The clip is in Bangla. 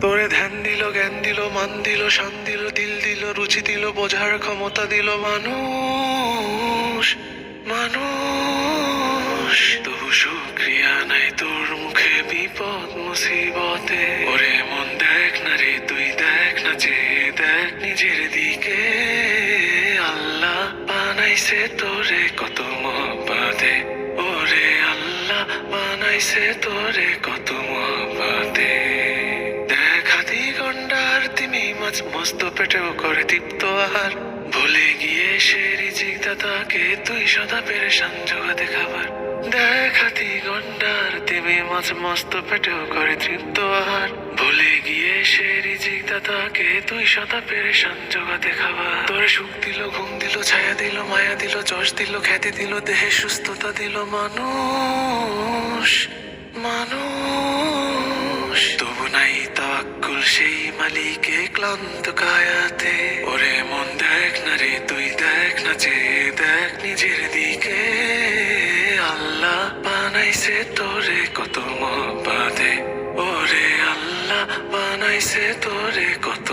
তোরে ধ্যান দিল, জ্ঞান দিল, মান দিল, শান দিল, দিল দিল, রুচি দিল, বোঝার ক্ষমতা দিল মানুষ, মানুষ। তবু শুক্রিয়া নাই তোর মুখে বিপদ মুসিবতে। ওরে মন দেখ না রে, তুই দেখ না, চেয়ে দেখ নিজের দিকে। আল্লাহ বানাইছে তোরে কত মহব্বতে, ওরে আল্লাহ বানাইছে তোরে কত মহব্বতে। দেখ হাতি গন্ডার তিমি মাছ মস্ত পেটেও করে তৃপ্ত আহার। ভুলে গিয়ে সে রিজিক দাতাকে তুই সদা পেরেশান জোগাতে খাবার। দেখ হাতি গন্ডার তিমি মাছ মস্ত পেটেও করে তৃপ্ত আহার। ভুলে গিয়ে সে রিজিক দাতাকে তুই সদা পেরেশান জোগাতে খাবার। তোরে সুখ দিল, ঘুম দিল, ছায়া দিল, মায়া দিল, যশ দিল, খ্যাতি দিল, দেহে সুস্থতা দিল মানুষ, মানুষ। তবু নাই তাওয়াক্কুল সেই মালিকে ক্লান্ত কায়াতে। ওরে মন দেখ না রে, তুই দেখ না, চেয়ে দেখ নিজের দিকে। আল্লাহ বানাইছে তোরে কত মহব্বতে, ওরে আল্লাহ বানাইছে তোরে কত